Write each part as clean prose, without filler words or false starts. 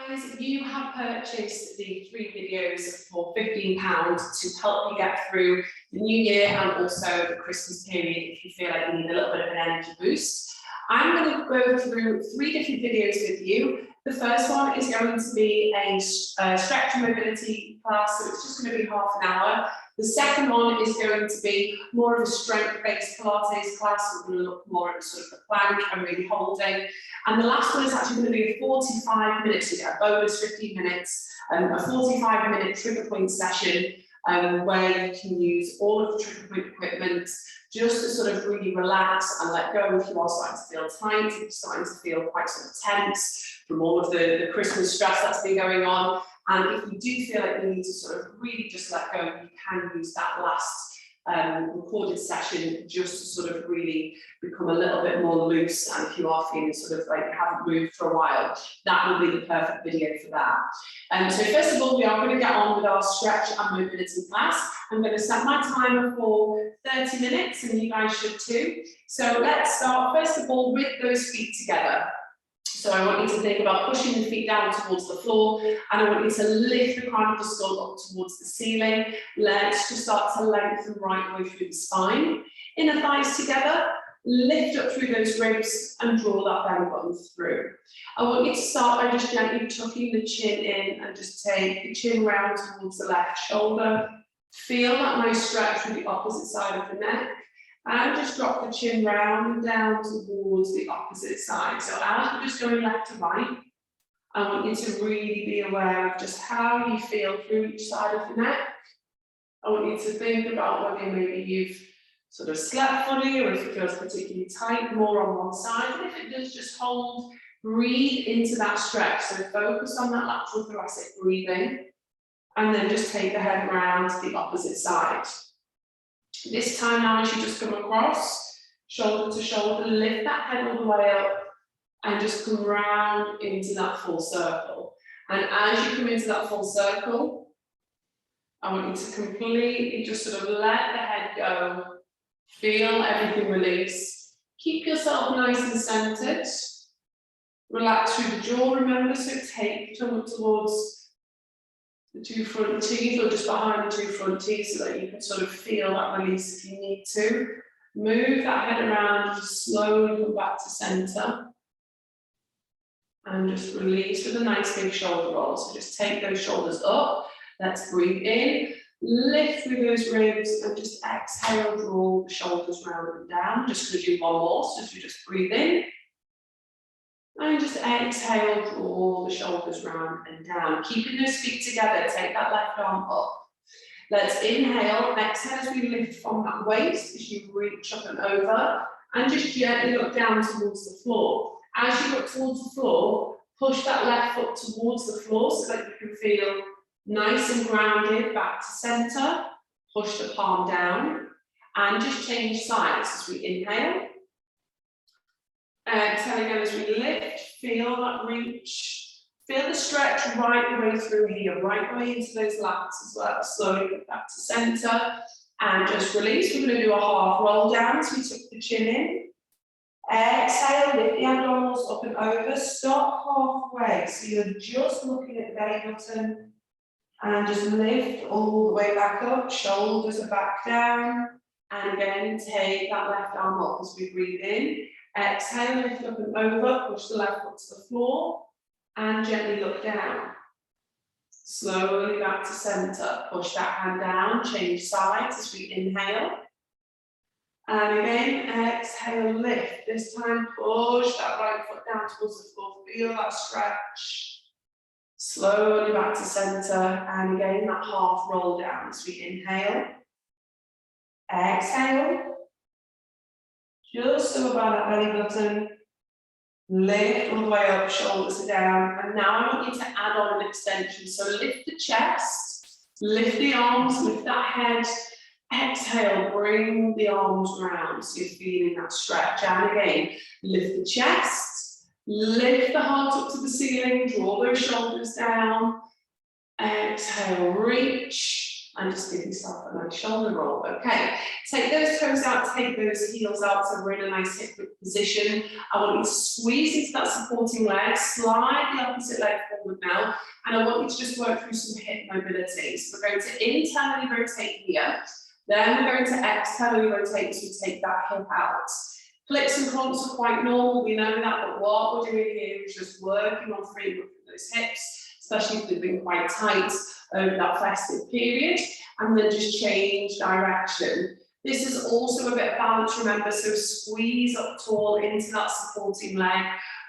guys, you have purchased the 3 videos for £15 to help you get through the new year and also the Christmas period if you feel like you need a little bit of an energy boost. I'm going to go through 3 different videos with you. The first one is going to be a stretch and mobility class, so it's just going to be half an hour. The second one is going to be more of a strength-based Pilates class. We're going to look more at sort of the plank and really holding. And the last one is actually going to be a 45 minutes, you get a bonus 15 minutes, a 45-minute trigger point session where you can use all of the trigger point equipment just to sort of really relax and let go if you are starting to feel tight, if you're starting to feel quite sort of tense from all of the Christmas stress that's been going on. And if you do feel like you need to sort of really just let go, you can use that last recorded session just to sort of really become a little bit more loose. And if you are feeling sort of like you haven't moved for a while, that will be the perfect video for that. So first of all, we are going to get on with our stretch and mobility class. I'm going to set my timer for 30 minutes and you guys should too. So let's start first of all with those feet together. So I want you to think about pushing the feet down towards the floor, and I want you to lift the crown of the skull up towards the ceiling. Let's just start to lengthen right the way through the spine. Inner thighs together, lift up through those ribs and draw that belly button through. I want you to start by just gently tucking the chin in and just take the chin round towards the left shoulder. Feel that nice stretch through the opposite side of the neck. And just drop the chin round and down towards the opposite side. So as we're just going left to right, I want you to really be aware of just how you feel through each side of the neck. I want you to think about whether maybe you've sort of slept funny or if it feels particularly tight, more on one side. And if it does, just hold, breathe into that stretch. So focus on that lateral thoracic breathing. And then just take the head round to the opposite side. This time now, as you just come across, shoulder to shoulder, lift that head all the way up and just come round into that full circle. And as you come into that full circle, I want you to completely just sort of let the head go, feel everything release. Keep yourself nice and centered. Relax through the jaw, remember, so take the tongue up towards the 2 front teeth or just behind the 2 front teeth so that you can sort of feel that release if you need to. Move that head around, just slowly come back to center. And just release with a nice big shoulder roll. So just take those shoulders up. Let's breathe in, lift through those ribs and just exhale, draw the shoulders round and down. Just going to do one more, so if you just breathe in. And just exhale, draw the shoulders round and down. Keeping those feet together, take that left arm up. Let's inhale, exhale as we lift from that waist, as you reach up and over, and just gently look down towards the floor. As you look towards the floor, push that left foot towards the floor so that you can feel nice and grounded back to center. Push the palm down, and just change sides as we inhale. Exhale again as we lift, feel that reach, feel the stretch right the way through here, right the way into those lats as well. Slowly get back to center and just release. We're going to do a half roll down as we tuck the chin in. Exhale, lift the abdominals up and over, stop halfway. So you're just looking at the belly button and just lift all the way back up, shoulders are back down. And again, take that left arm up as we breathe in. Exhale, lift up and over, push the left foot to the floor, and gently look down. Slowly back to center, push that hand down, change sides as we inhale. And again, exhale, lift. This time, push that right foot down towards the floor, feel that stretch. Slowly back to center, and again, that half roll down as we inhale. Exhale. Just so about that belly button, lift all the way up, shoulders are down, and now I want you to add on an extension. So lift the chest, lift the arms, lift that head, exhale, bring the arms round so you're feeling that stretch. And again, lift the chest, lift the heart up to the ceiling, draw those shoulders down, exhale, reach, And just give yourself a nice shoulder roll. Okay, take those toes out, take those heels out, so we're in a nice hip width position. I want you to squeeze into that supporting leg, slide the opposite leg forward now, and I want you to just work through some hip mobility. So we're going to internally rotate here, then we're going to externally rotate as we take that hip out. Flips and clumps are quite normal, we know that, but what we're doing here is just working on freeing up those hips, especially if they've been quite tight over that festive period, and then just change direction. This is also a bit of balance, remember, so squeeze up tall into that supporting leg,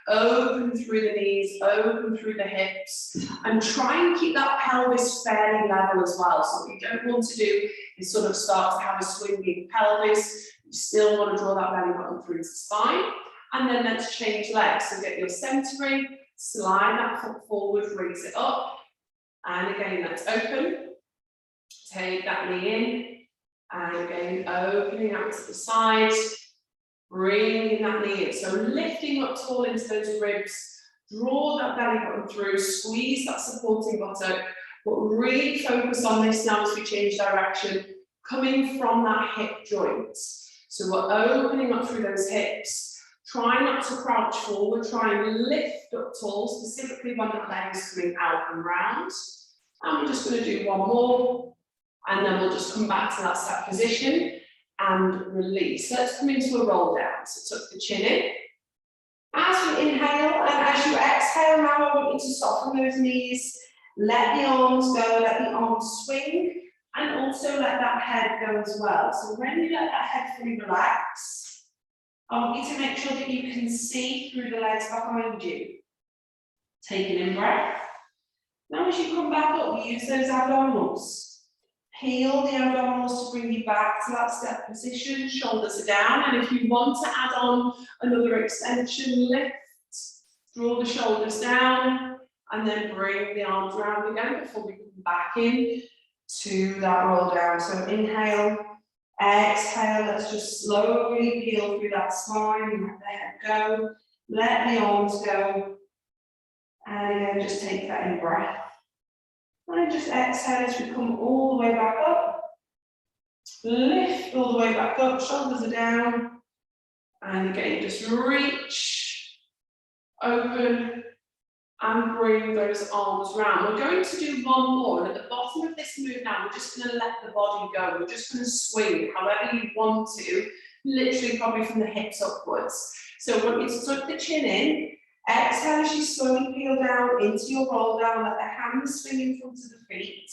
open through the knees, open through the hips, and try and keep that pelvis fairly level as well. So what you don't want to do is sort of start to have a swinging pelvis. You still want to draw that belly button through to the spine, and then let's change legs. So get your centering, slide that foot forward, raise it up, and again, let's open. Take that knee in, and again, opening out to the side, bringing that knee in. So lifting up tall into those ribs, draw that belly button through, squeeze that supporting buttock, but really focus on this now as we change direction, coming from that hip joint. So we're opening up through those hips. Try not to crouch forward, try and lift up tall, specifically when that leg is coming out and round. And we're just going to do one more, and then we'll just come back to that step position and release. Let's come into a roll down. So tuck the chin in. As we inhale, and as you exhale now, I want you to soften those knees, let the arms go, let the arms swing, and also let that head go as well. So when you let that head fully relax, I want you to make sure that you can see through the legs behind you. Take an in-breath. Now as you come back up, use those abdominals. Peel the abdominals to bring you back to that step position. Shoulders are down, and if you want to add on another extension, lift, draw the shoulders down, and then bring the arms round again before we come back in to that roll down. So inhale, exhale, let's just slowly peel through that spine, let the head go, let the arms go, and again, just take that in breath. And just exhale as we come all the way back up. Lift all the way back up, shoulders are down, and again, just reach, open, and bring those arms round. We're going to do one more, and at the bottom of this move now, we're just going to let the body go. We're just going to swing however you want to, literally probably from the hips upwards. So I want you to tuck the chin in, exhale as you slowly peel down into your roll down, let the hands swing in front of the feet.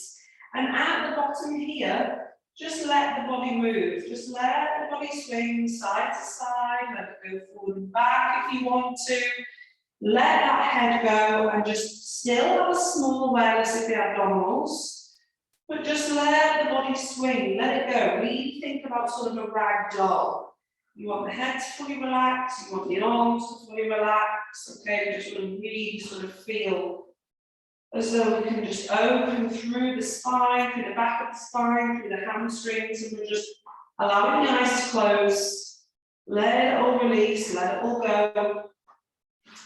And at the bottom here, just let the body move. Just let the body swing side to side, let it go forward and back if you want to. Let that head go and just still have a small awareness of the abdominals, but just let the body swing, let it go. Really think about sort of a rag doll. You want the head to fully relax, you want the arms to fully relax, okay? Just want to really sort of feel as though we can just open through the spine, through the back of the spine, through the hamstrings, and we're just allowing the eyes to close. Let it all release, let it all go.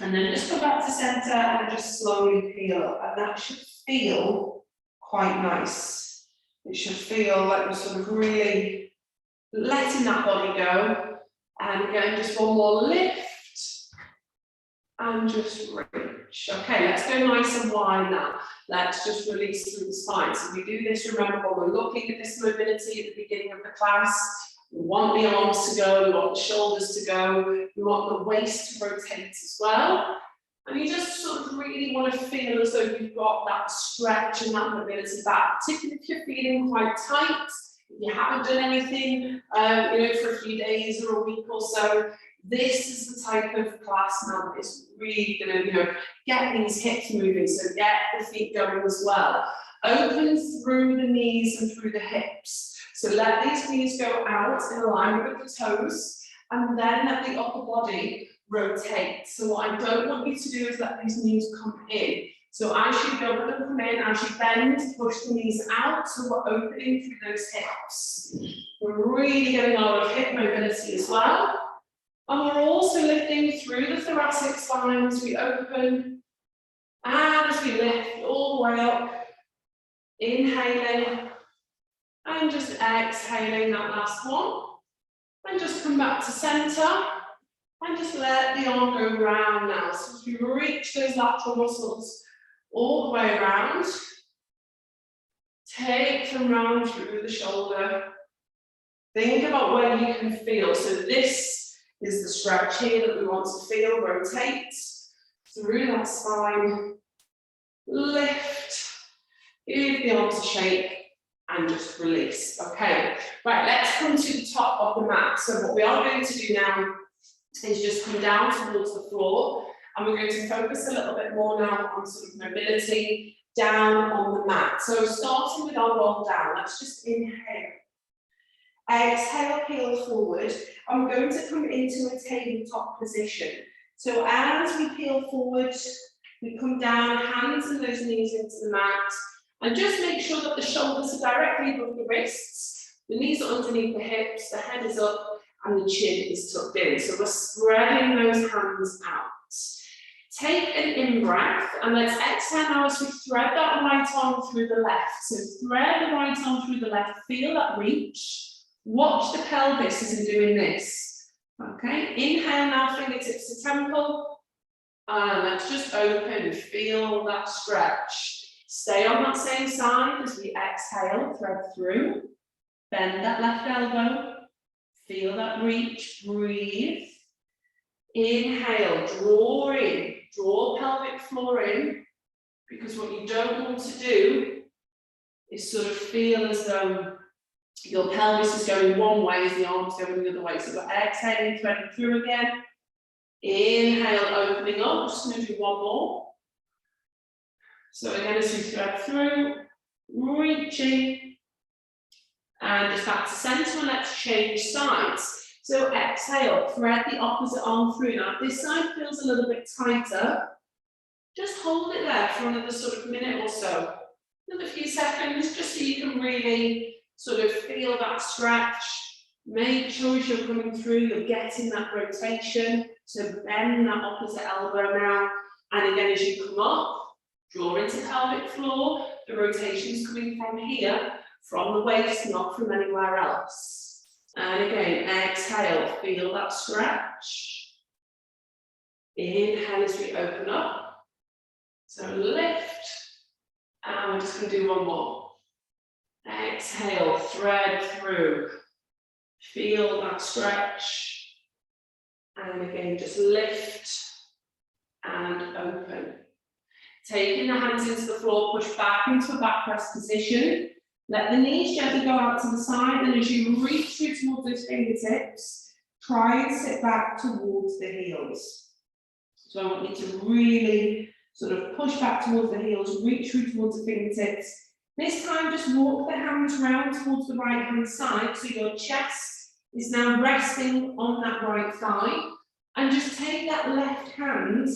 And then just go back to center and just slowly peel up. And that should feel quite nice. It should feel like we're sort of really letting that body go. And again, just one more lift. And just reach. Okay, let's go nice and wide now. Let's just release through the spine. So we do this, remember, when we're looking at this mobility at the beginning of the class. We want the arms to go, we want the shoulders to go, we want the waist to rotate as well. And you just sort of really want to feel as though you've got that stretch and that mobility back, particularly if you're feeling quite tight, if you haven't done anything, for a few days or a week or so. This is the type of class now that is really going to, get these hips moving, so get the feet going as well. Open through the knees and through the hips. So let these knees go out in alignment with the toes, and then let the upper body rotate. So what I don't want you to do is let these knees come in. So as you go, let them come in, as you bend, push the knees out, so we're opening through those hips. We're really getting a lot of hip mobility as well. And we're also lifting through the thoracic spine as we open, and as we lift all the way up, inhaling, And just exhaling that last one. And just come back to center. And just let the arm go round now. So as we reach those lateral muscles all the way around, take them round through the shoulder. Think about where you can feel. So this is the stretch here that we want to feel. Rotate through that spine. Lift. Give the arms a shake. And just release. Okay, right, let's come to the top of the mat. So what we are going to do now is just come down towards the floor, and we're going to focus a little bit more now on sort of mobility down on the mat. So starting with our roll down, let's just inhale. Exhale, peel forward, and we're going to come into a tabletop position. So as we peel forward, we come down, hands and those knees into the mat. And just make sure that the shoulders are directly above the wrists, the knees are underneath the hips, the head is up, and the chin is tucked in. So we're spreading those hands out. Take an in-breath, and let's exhale now as we thread that right arm through the left. So thread the right arm through the left, feel that reach. Watch the pelvis as you're doing this. Okay, inhale now, fingertips to temple. And let's just open, feel that stretch. Stay on that same side as we exhale, thread through. Bend that left elbow. Feel that reach, breathe. Inhale, draw in, draw pelvic floor in, because what you don't want to do is sort of feel as though your pelvis is going one way as the arms going the other way. So we're exhaling, threading through again. Inhale, opening up, just going to do one more. So again, as we thread through, reaching, and just back to center, and let's change sides. So exhale, thread the opposite arm through. Now, if this side feels a little bit tighter, just hold it there for another sort of minute or so. Another few seconds, just so you can really sort of feel that stretch. Make sure as you're coming through, you're getting that rotation. So bend that opposite elbow now. And again, as you come up, draw into pelvic floor. The rotation is coming from here, from the waist, not from anywhere else. And again, exhale, feel that stretch. Inhale as we open up. So lift, and we're just going to do one more. Exhale, thread through. Feel that stretch. And again, just lift and open. Taking the hands into the floor, push back into a back press position. Let the knees gently go out to the side, and as you reach through towards those fingertips, try and sit back towards the heels. So I want you to really sort of push back towards the heels, reach through towards the fingertips. This time, just walk the hands round towards the right hand side, so your chest is now resting on that right thigh, and just take that left hand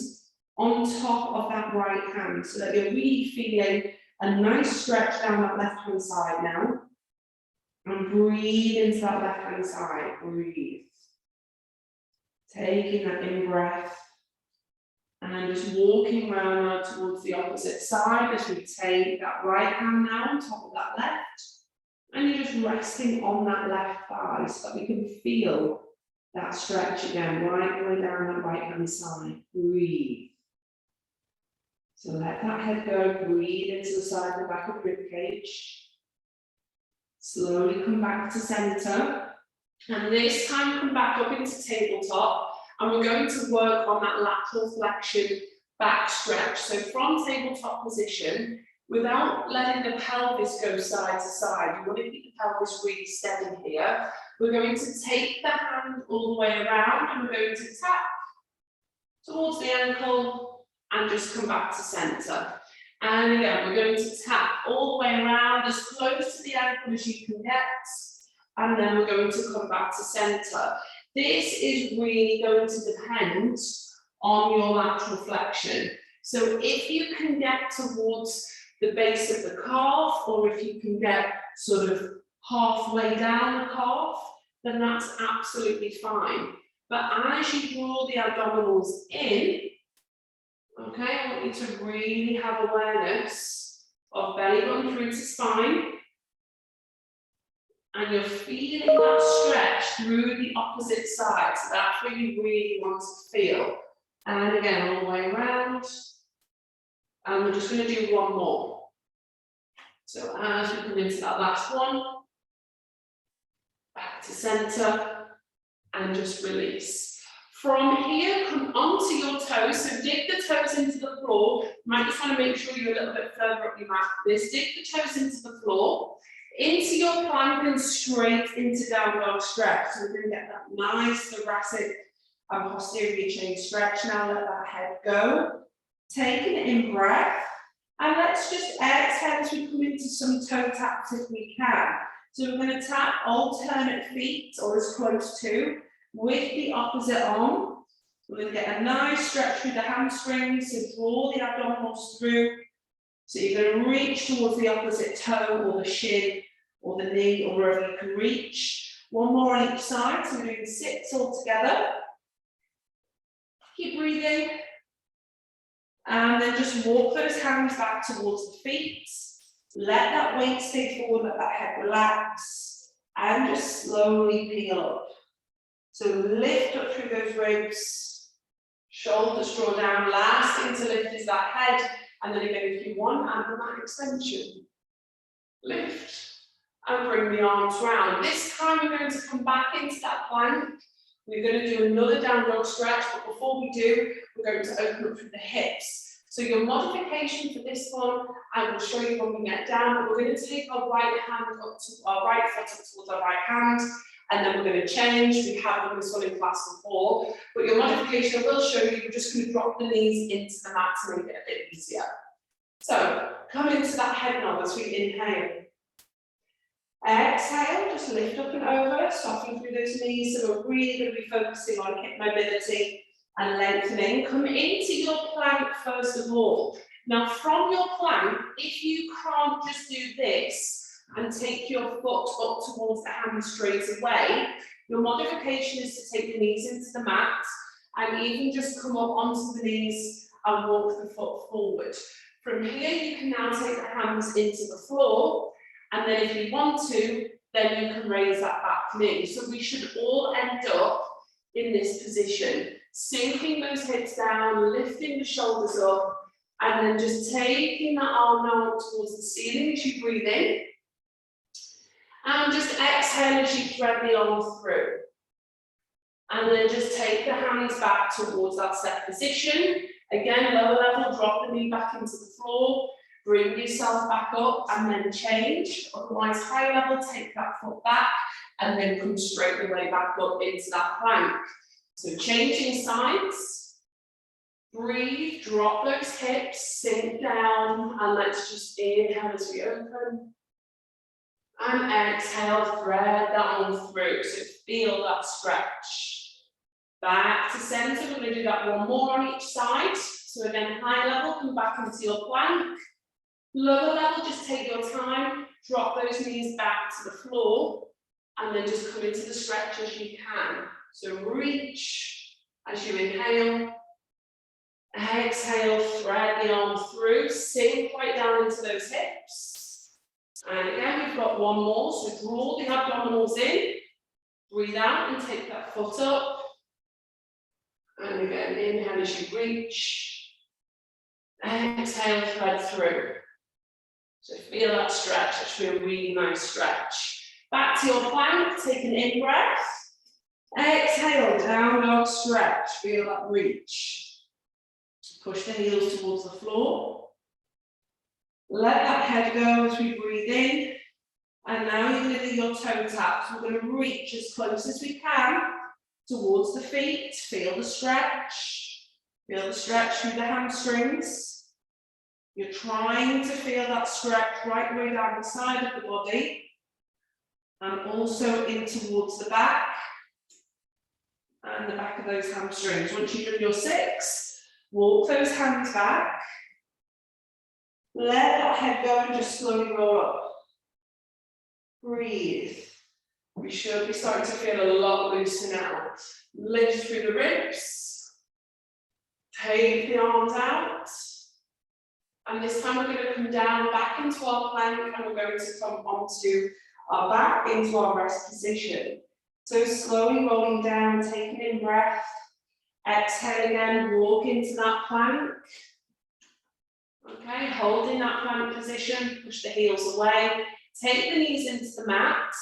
on top of that right hand, so that you're really feeling a nice stretch down that left hand side now. And breathe into that left hand side, breathe. Taking that in breath. And just walking around now towards the opposite side as we take that right hand now on top of that left. And you're just resting on that left thigh so that we can feel that stretch again, right the way down that right hand side. Breathe. So let that head go, breathe into the side of the back of the rib cage. Slowly come back to center. And this time come back up into tabletop. And we're going to work on that lateral flexion back stretch. So from tabletop position, without letting the pelvis go side to side, you want to keep the pelvis really steady here. We're going to take the hand all the way around, and we're going to tap towards the ankle and just come back to center. And again, we're going to tap all the way around, as close to the ankle as you can get. And then we're going to come back to center. This is really going to depend on your lateral flexion. So if you can get towards the base of the calf, or if you can get sort of halfway down the calf, then that's absolutely fine. But as you draw the abdominals in, okay, I want you to really have awareness of belly button through to spine. And you're feeling that stretch through the opposite side. So that's where you really want to feel. And again, all the way around. And we're just going to do one more. So as we come into that last one, back to center, and just release. From here, come onto your toes. So dig the toes into the floor. You might just want to make sure you're a little bit further up your mat for this. Dig the toes into the floor, into your plank and straight into down dog stretch. So we're going to get that nice thoracic and posterior chain stretch. Now let that head go. Take an in breath. And let's just exhale as we come into some toe taps if we can. So we're going to tap alternate feet, or as close to, with the opposite arm. We're going to get a nice stretch through the hamstrings, so draw the abdominals through. So you're going to reach towards the opposite toe, or the shin, or the knee, or wherever you can reach. One more on each side, so we're doing 6 all together. Keep breathing. And then just walk those hands back towards the feet. Let that weight stay forward, let that head relax. And just slowly peel up. So lift up through those ribs. Shoulders draw down. Last thing to lift is that head. And then again, if you want, and that extension. Lift. And bring the arms round. This time we're going to come back into that plank. We're going to do another down dog stretch, but before we do, we're going to open up through the hips. So your modification for this one, I will show you when we get down, but we're going to take our right hand up to our right foot up towards our right hand, and then we're going to change. We have done this one in class before, but your modification I will show you, we're just going to drop the knees into the mat to make it a bit easier. So come into that head nod as we inhale. Exhale, just lift up and over, soften through those knees. So we're really going to be focusing on hip mobility and lengthening. Come into your plank first of all. Now from your plank, if you can't just do this and take your foot up towards the hand straight away, your modification is to take the knees into the mat and even just come up onto the knees and walk the foot forward. From here, you can now take the hands into the floor. And then if you want to, then you can raise that back knee. So we should all end up in this position, sinking those hips down, lifting the shoulders up, and then just taking that arm out towards the ceiling as you breathe in. And just exhale as you thread the arm through. And then just take the hands back towards that step position. Again, lower level, drop the knee back into the floor. Bring yourself back up and then change. Otherwise, high level, take that foot back and then come straight the way back up into that plank. So changing sides. Breathe, drop those hips, sink down, and let's just inhale as we open. And exhale, thread that on through. So feel that stretch. Back to center, we're going to do that one more on each side. So again, high level, come back into your plank. Lower level, just take your time, drop those knees back to the floor, and then just come into the stretch as you can. So reach as you inhale. Exhale, thread the arm through, sink right down into those hips. And again, we've got one more, so draw the abdominals in, breathe out and take that foot up. And again, inhale as you reach. Exhale, thread through. So feel that stretch, that should be a really nice stretch. Back to your plank, take an in breath. Exhale, down dog stretch, feel that reach. Push the heels towards the floor. Let that head go as we breathe in. And now you're going to do your toe taps. We're going to reach as close as we can towards the feet. Feel the stretch. Feel the stretch through the hamstrings. You're trying to feel that stretch right the way down the side of the body and also in towards the back and the back of those hamstrings. Once you've done your 6, walk those hands back. Let that head go and just slowly roll up. Breathe. We should be starting to feel a lot looser now. Lift through the ribs. Take the arms out. And this time we're going to come down back into our plank and we're going to come onto our back into our rest position. So slowly rolling down, taking in breath. Exhale again, walk into that plank. Okay, holding that plank position, push the heels away. Take the knees into the mat.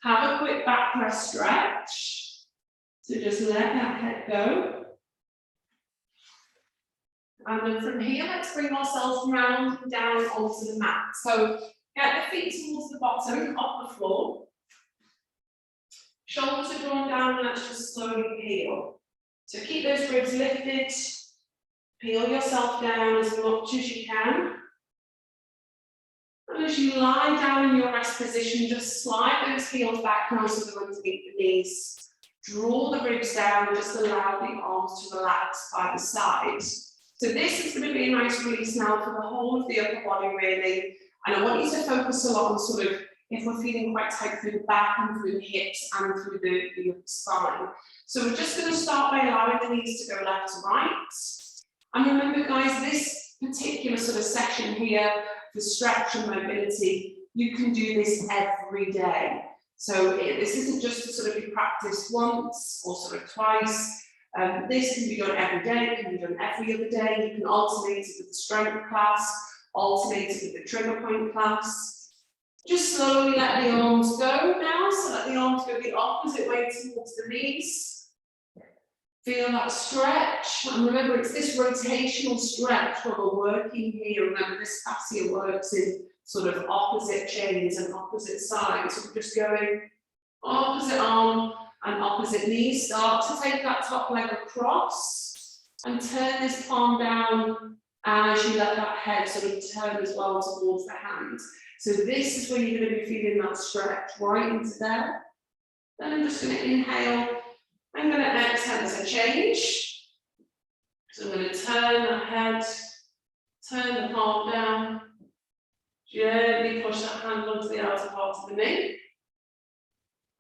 Have a quick backrest stretch. So just let that head go. And then from here, let's bring ourselves round and down onto the mat. So get the feet towards the bottom of the floor. Shoulders are drawn down, and let's just slowly peel. So keep those ribs lifted. Peel yourself down as much as you can. And as you lie down in your rest position, just slide those heels back now so they're underneath the knees. Draw the ribs down and just allow the arms to relax by the side. So this is going to be a nice release now for the whole of the upper body, really. And I want you to focus a lot on sort of if we're feeling quite tight through the back and through the hips and through the spine. So we're just going to start by allowing the knees to go left to right. And remember, guys, this particular sort of session here for stretch and mobility, you can do this every day. So this isn't just to sort of be practiced once or sort of twice. This can be done every day, it can be done every other day. You can alternate it with the strength class, alternate it with the trigger point class. Just slowly let the arms go now, so let the arms go the opposite way towards the knees. Feel that stretch, and remember it's this rotational stretch where we're working here. Remember this fascia works in sort of opposite chains and opposite sides. So we're just going opposite arm and opposite knee. Start to take that top leg across and turn this palm down as you let that head sort of turn as well towards the hand. So this is when you're going to be feeling that stretch right into there. Then I'm just going to inhale. I'm going to exhale as a change. So I'm going to turn the head, turn the palm down, gently push that hand onto the outer part of the knee.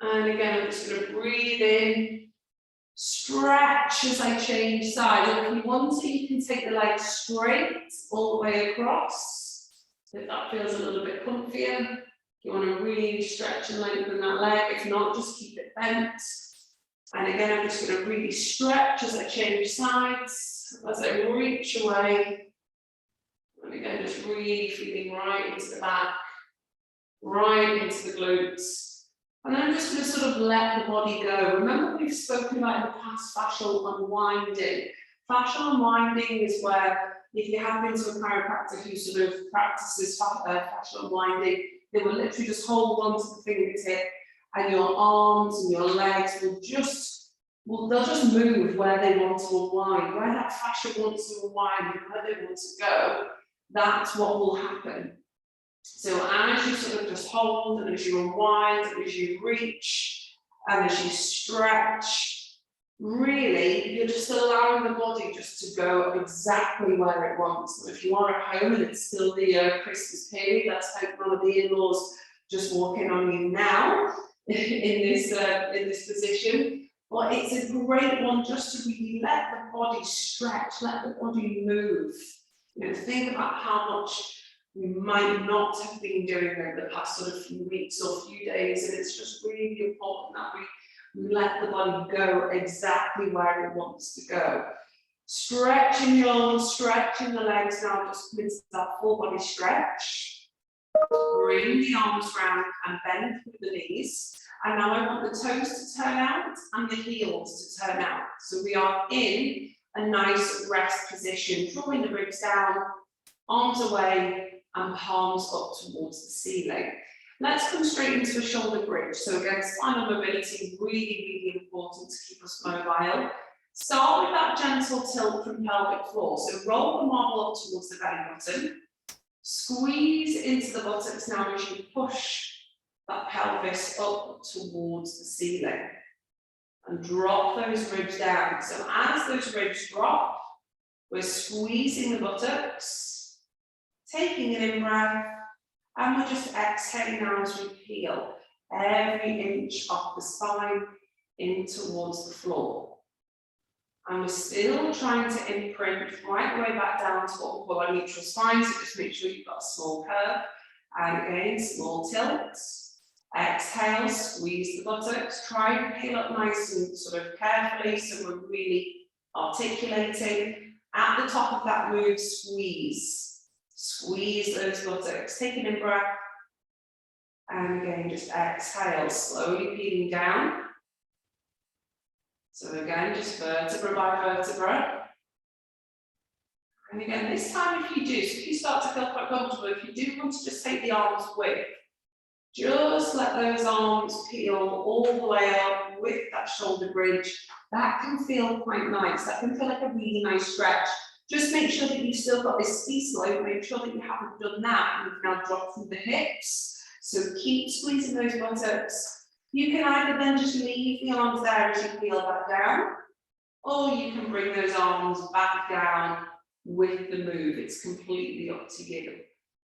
And again, I'm just going to breathe in, stretch as I change side. And if you want to, you can take the leg straight all the way across. If that feels a little bit comfier. If you want to really stretch and lengthen that leg, if not, just keep it bent. And again, I'm just going to really stretch as I change sides, as I reach away. And again, just really feeling right into the back, right into the glutes. And I'm just going to sort of let the body go. Remember, we've spoken about in the past fascial unwinding. Fascial unwinding is where, if you have been to a chiropractor who sort of practices fascial unwinding, they will literally just hold on to the fingertip, and your arms and your legs will just, they'll just move where they want to unwind, where that fascia wants to unwind and where they want to go. That's what will happen. So as you sort of just hold, and as you unwind, and as you reach, and as you stretch, really, you're just allowing the body just to go exactly where it wants. So if you are at home and it's still the Christmas period, let's hope none of the in-laws just walk in on you now in this position. But it's a great one just to really let the body stretch, let the body move. You know, think about how much we might not have been doing over the past sort of few weeks or few days, and it's just really important that we let the body go exactly where it wants to go. Stretching the arms, stretching the legs now, just into that full body stretch. Bring the arms round and bend with the knees. And now I want the toes to turn out and the heels to turn out. So we are in a nice rest position, drawing the ribs down, arms away, and palms up towards the ceiling. Let's come straight into a shoulder bridge. So again, spinal mobility, really, really important to keep us mobile. Start with that gentle tilt from pelvic floor. So roll the marble up towards the belly button. Squeeze into the buttocks now as you push that pelvis up towards the ceiling. And drop those ribs down. So as those ribs drop, we're squeezing the buttocks, taking an in-breath, and we're just exhaling now as we peel every inch of the spine in towards the floor. And we're still trying to imprint right the way back down to what we call our neutral spine, so just make sure you've got a small curve. And again, small tilt. Exhale, squeeze the buttocks. Try and peel up nice and sort of carefully so we're really articulating. At the top of that move, squeeze. Squeeze those buttocks. Take an in-breath. And again, just exhale, slowly peeling down. So again, just vertebra by vertebra. And again, this time if you do, so if you start to feel quite comfortable, if you do want to just take the arms with, just let those arms peel all the way up with that shoulder bridge. That can feel quite nice. That can feel like a really nice stretch. Just make sure that you've still got this ski slope. Make sure that you haven't done that. You've now dropped through the hips. So keep squeezing those buttocks. You can either then just leave the arms there as you peel back down, or you can bring those arms back down with the move. It's completely up to you.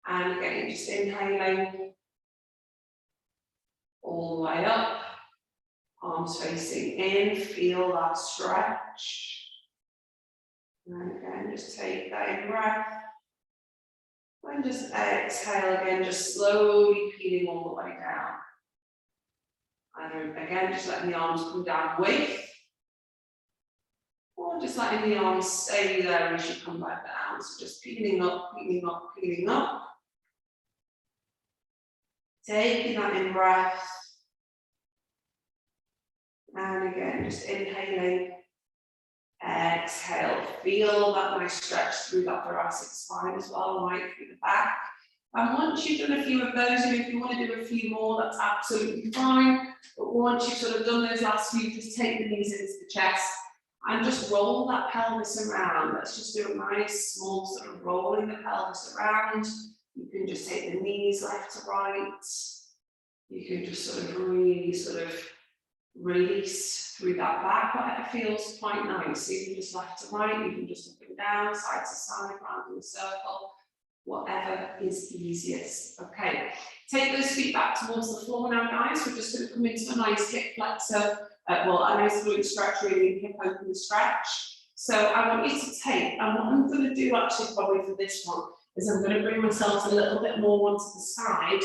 And again, just inhaling all the way up, arms facing in, feel that stretch. And again, just take that in breath. And just exhale again, just slowly peeling all the way down. And again, just letting the arms come down with, or just letting the arms stay there as you come back down. So just peeling up, peeling up, peeling up. Taking that in breath. And again, just inhaling. Exhale, feel that nice stretch through that thoracic spine as well, right through the back. And once you've done a few of those, and if you want to do a few more, that's absolutely fine. But once you've sort of done those last few, just take the knees into the chest and just roll that pelvis around. Let's just do a nice small sort of rolling the pelvis around. You can just take the knees left to right. You can just sort of really sort of release through that back, whatever feels quite nice. So you can just left to right, you can just up and down, side to side, round in a circle, whatever is easiest. Okay, take those feet back towards the floor now, guys. We're just going to come into a nice hip flexor, well, a nice glute stretch, really hip open stretch. So I want you to take, and what I'm going to do actually probably for this one, is I'm going to bring myself a little bit more onto the side,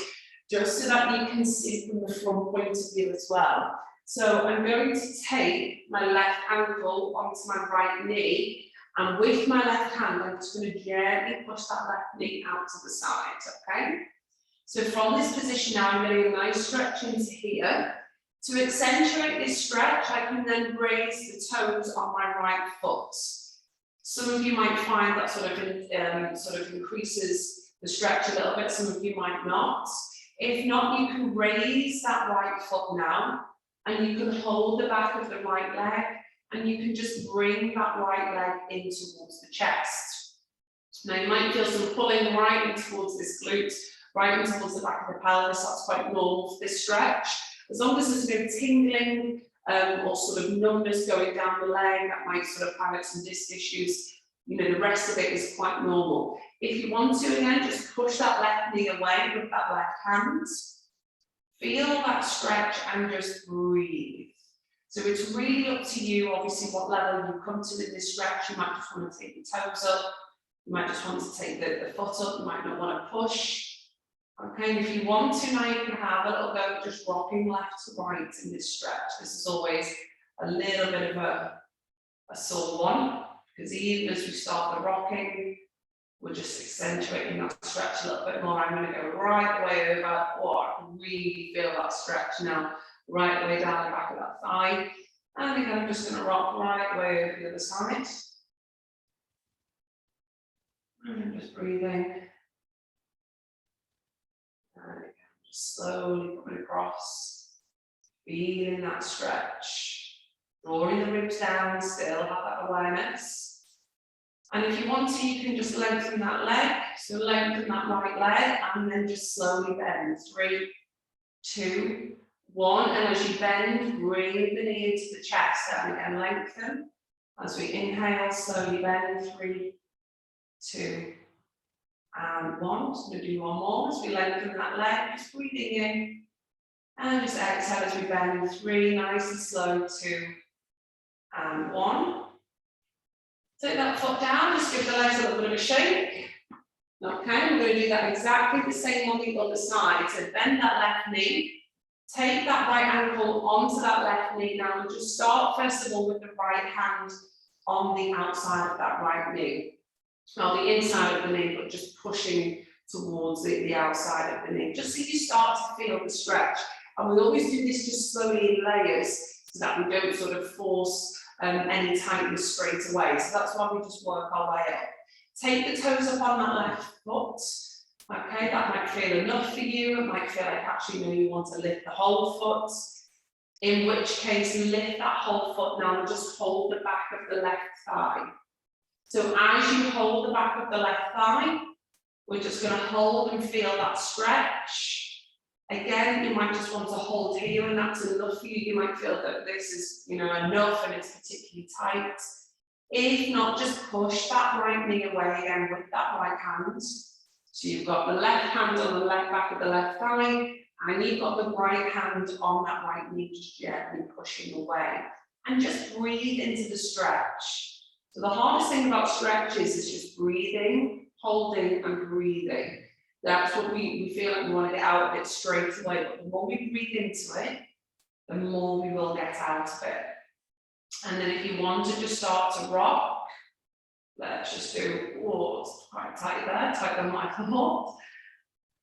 just so that you can see from the front point of view as well. So I'm going to take my left ankle onto my right knee, and with my left hand, I'm just going to gently push that left knee out to the side, okay? So from this position now, I'm getting a nice stretch into here. To accentuate this stretch, I can then raise the toes on my right foot. Some of you might find that sort of increases the stretch a little bit, some of you might not. If not, you can raise that right foot now, and you can hold the back of the right leg, and you can just bring that right leg in towards the chest. Now you might feel some pulling right in towards this glute, right in towards the back of the pelvis. That's quite normal for this stretch. As long as there's no tingling or sort of numbness going down the leg, that might sort of highlight some disc issues. You know, the rest of it is quite normal. If you want to, again, just push that left knee away with that left hand. Feel that stretch and just breathe. So it's really up to you, obviously, what level you come to in this stretch. You might just want to take the toes up. You might just want to take the foot up. You might not want to push. Okay, and if you want to, now you can have a little go just rocking left to right in this stretch. This is always a little bit of a sore one, because even as we start the rocking, we're just accentuating that stretch a little bit more. I'm going to go right the way over. Oh, I can really feel that stretch now, right the way down the back of that thigh. And again, I'm just going to rock right the way over the other side. And I'm just breathing. And again, just slowly coming across, feeling that stretch, drawing the ribs down, still have that awareness. And if you want to, you can just lengthen that leg. So lengthen that right leg and then just slowly bend. 3, 2, 1. And as you bend, bring the knee into the chest and again lengthen. As we inhale, slowly bend. 3, 2, and 1. So we'll do one more as we lengthen that leg, just breathing in. And just exhale as we bend. 3, nice and slow. 2, and 1. Take that foot down, just give the legs a little bit of a shake. Okay, we're going to do that exactly the same on the other side. So bend that left knee, Take that right ankle onto that left knee now, and just start first of all with the right hand on the outside of that right knee. Not the inside of the knee, but just pushing towards the outside of the knee, just so you start to feel the stretch. And we always do this just slowly in layers, so that we don't sort of force any tightness straight away. So that's why we just work our way up. Take the toes up on that left foot. Okay, that might feel enough for you. It might feel like actually you want to lift the whole foot. In which case, lift that whole foot now and just hold the back of the left thigh. So as you hold the back of the left thigh, we're just going to hold and feel that stretch. Again, you might just want to hold here, and that's enough for you. You might feel that this is, enough and it's particularly tight. If not, just push that right knee away again with that right hand. So you've got the left hand on the left back of the left thigh, and you've got the right hand on that right knee, just gently pushing away. And just breathe into the stretch. So the hardest thing about stretches is just breathing, holding and breathing. That's what we feel like we want to get out of it straight away. But the more we breathe into it, the more we will get out of it. And then if you want to just start to rock, let's just do, it's quite tight there, tight than my thought.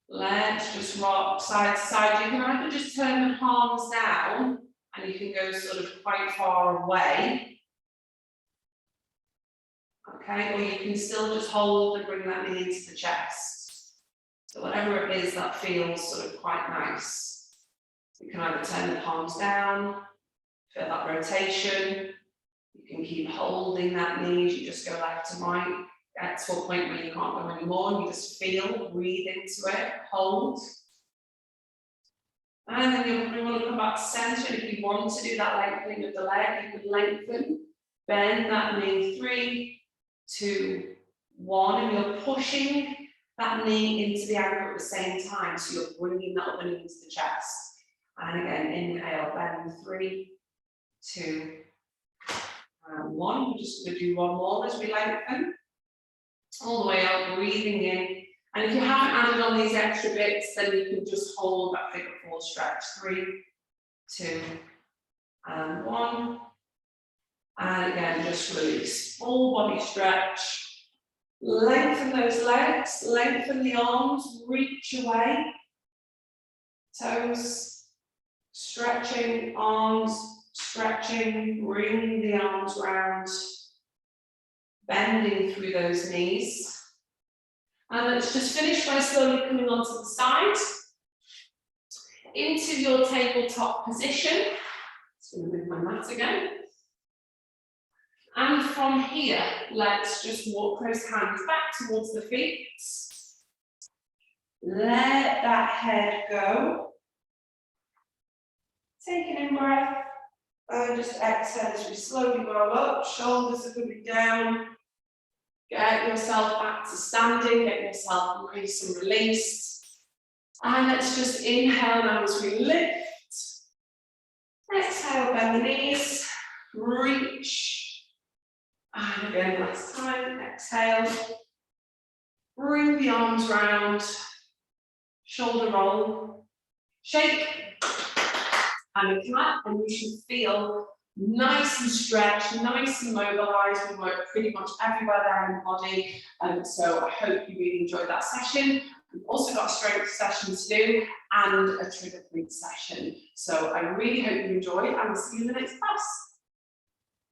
Let's just rock side to side. You can either just turn the palms down, and you can go sort of quite far away. Okay, or you can still just hold and bring that knee into the chest. So whatever it is that feels sort of quite nice. You can either turn the palms down, feel that rotation. You can keep holding that knee as you just go left to right. Get to a point where you can't go anymore, and you just feel, breathe into it, hold. And then you're going to want to come back to center. If you want to do that lengthening of the leg, you can lengthen, bend that knee, 3, 2, 1, and you're pushing that knee into the ankle at the same time, so you're bringing that other knee into the chest. And again, inhale, bend, 3, 2, and 1. We're just going to do one more as we lengthen. All the way up, breathing in. And if you haven't added on these extra bits, then you can just hold that figure 4 stretch. 3, 2, and 1. And again, just release. Full body stretch. Lengthen those legs, lengthen the arms, reach away. Toes, stretching, arms, stretching, bring the arms round. Bending through those knees. And let's just finish by slowly coming onto the side. Into your tabletop position. Just going to move my mat again. And from here, let's just walk those hands back towards the feet. Let that head go. Take an in-breath. And just exhale as we slowly roll up. Shoulders are coming down. Get yourself back to standing. Get yourself nice and released. And let's just inhale now as we lift. Exhale, bend the knees. Reach. And again, last time. Exhale. Bring the arms round. Shoulder roll. Shake. And a clap, and you should feel nice and stretched, nice and mobilized. We work pretty much everywhere there in the body. So I hope you really enjoyed that session. We've also got a strength session to do and a trigger point session. So I really hope you enjoy, and we'll see you in the next class.